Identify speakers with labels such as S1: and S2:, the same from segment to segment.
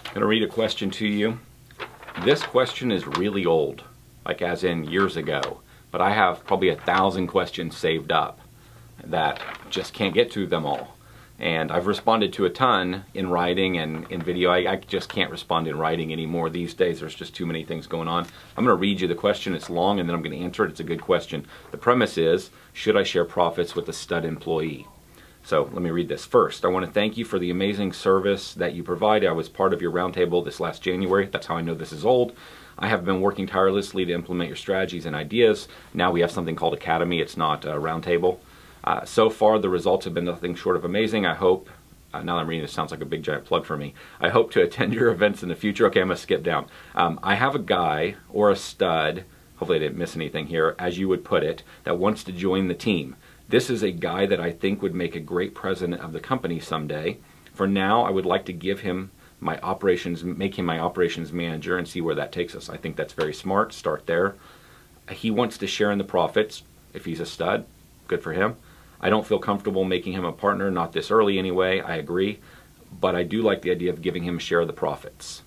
S1: I'm going to read a question to you. This question is really old, like as in years ago, but I have probably 1,000 questions saved up that just can't get to them all. And I've responded to a ton in writing and in video. I just can't respond in writing anymore these days. There's just too many things going on. I'm going to read you the question. It's long, and then I'm going to answer it. It's a good question. The premise is, should I share profits with a stud employee? So let me read this. First, I want to thank you for the amazing service that you provide. I was part of your roundtable this last January. That's how I know this is old. I have been working tirelessly to implement your strategies and ideas. Now we have something called Academy. It's not a roundtable. So far, the results have been nothing short of amazing. I hope, now that I'm reading this, sounds like a big giant plug for me. I hope to attend your events in the future. Okay, I'm going to skip down. I have a guy or a stud, hopefully I didn't miss anything here, as you would put it, that wants to join the team. This is a guy that I think would make a great president of the company someday. For now, I would like to give him my operations, make him my operations manager and see where that takes us. I think that's very smart. Start there. He wants to share in the profits. If he's a stud, good for him. I don't feel comfortable making him a partner, not this early anyway, I agree, but I do like the idea of giving him a share of the profits.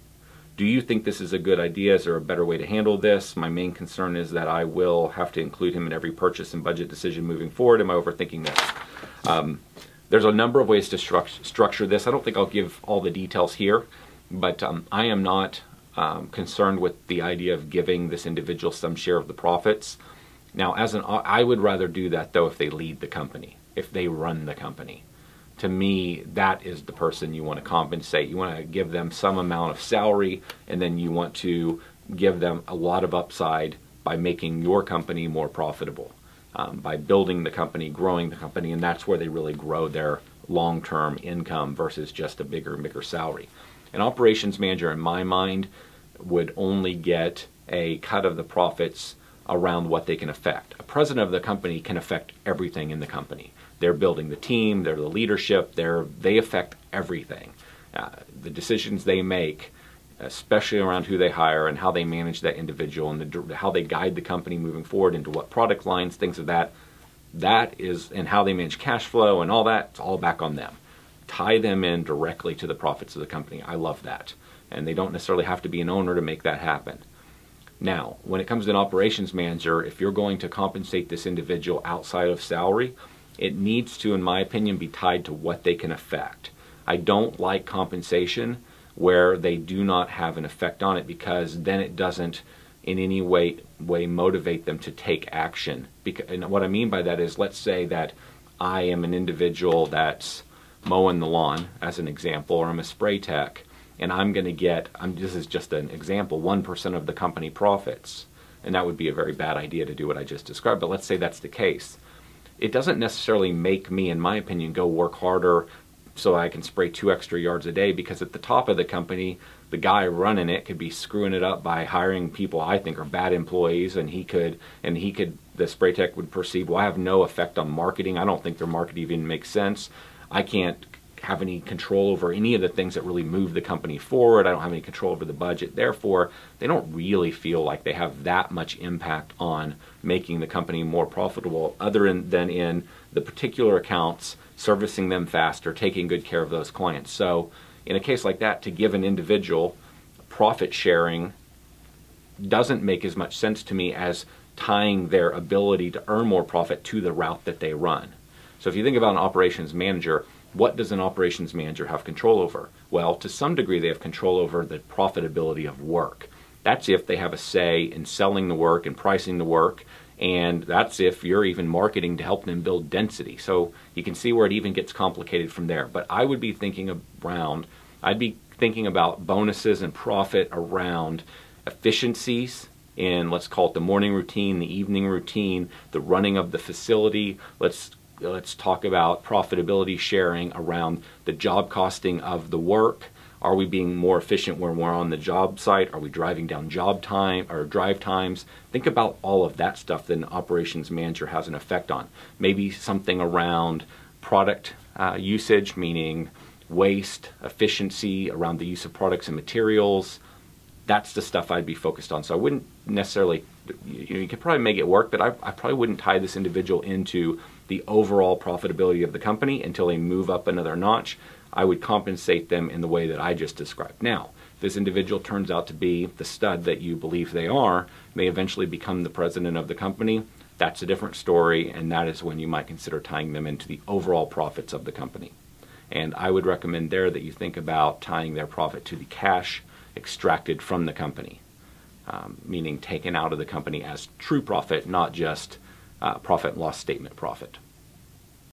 S1: Do you think this is a good idea? Is there a better way to handle this? My main concern is that I will have to include him in every purchase and budget decision moving forward. Am I overthinking this? There's a number of ways to structure this. I don't think I'll give all the details here, but I am not concerned with the idea of giving this individual some share of the profits. Now, I would rather do that, though, if they lead the company, if they run the company. To me, that is the person you want to compensate. You want to give them some amount of salary, and then you want to give them a lot of upside by making your company more profitable, by building the company, growing the company, and that's where they really grow their long-term income versus just a bigger and bigger salary. An operations manager, in my mind, would only get a cut of the profits around what they can affect. A president of the company can affect everything in the company. They're building the team, they're the leadership, they affect everything. The decisions they make, especially around who they hire and how they manage that individual and how they guide the company moving forward into what product lines, things of that is, and how they manage cash flow and all that, it's all back on them. Tie them in directly to the profits of the company. I love that. And they don't necessarily have to be an owner to make that happen. Now, when it comes to an operations manager, if you're going to compensate this individual outside of salary, it needs to, in my opinion, be tied to what they can affect. I don't like compensation where they do not have an effect on it, because then it doesn't in any way motivate them to take action. And what I mean by that is, let's say that I am an individual that's mowing the lawn, as an example, or I'm a spray tech, and I'm going to get, this is just an example, 1% of the company profits. And that would be a very bad idea to do what I just described, but let's say that's the case. It doesn't necessarily make me, in my opinion, go work harder so I can spray 2 extra yards a day, because at the top of the company, the guy running it could be screwing it up by hiring people I think are bad employees, and the spray tech would perceive, well, I have no effect on marketing. I don't think their marketing even makes sense. I can't have any control over any of the things that really move the company forward. I don't have any control over the budget. Therefore, they don't really feel like they have that much impact on making the company more profitable, other than in the particular accounts, servicing them faster, taking good care of those clients. So in a case like that, to give an individual profit sharing doesn't make as much sense to me as tying their ability to earn more profit to the route that they run. So if you think about an operations manager, what does an operations manager have control over? Well, to some degree they have control over the profitability of work. That's if they have a say in selling the work and pricing the work, and that's if you're even marketing to help them build density. So you can see where it even gets complicated from there. But I would be thinking about bonuses and profit around efficiencies in, let's call it, the morning routine, the evening routine, the running of the facility. Let's talk about profitability sharing around the job costing of the work. Are we being more efficient when we're on the job site? Are we driving down job time or drive times? Think about all of that stuff that an operations manager has an effect on. Maybe something around product usage, meaning waste, efficiency around the use of products and materials. That's the stuff I'd be focused on. So I wouldn't necessarily, you could probably make it work, but I probably wouldn't tie this individual into the overall profitability of the company until they move up another notch. I would compensate them in the way that I just described. Now, if this individual turns out to be the stud that you believe they are, may eventually become the president of the company, that's a different story, and that is when you might consider tying them into the overall profits of the company. And I would recommend there that you think about tying their profit to the cash extracted from the company, meaning taken out of the company as true profit, not just profit and loss statement profit.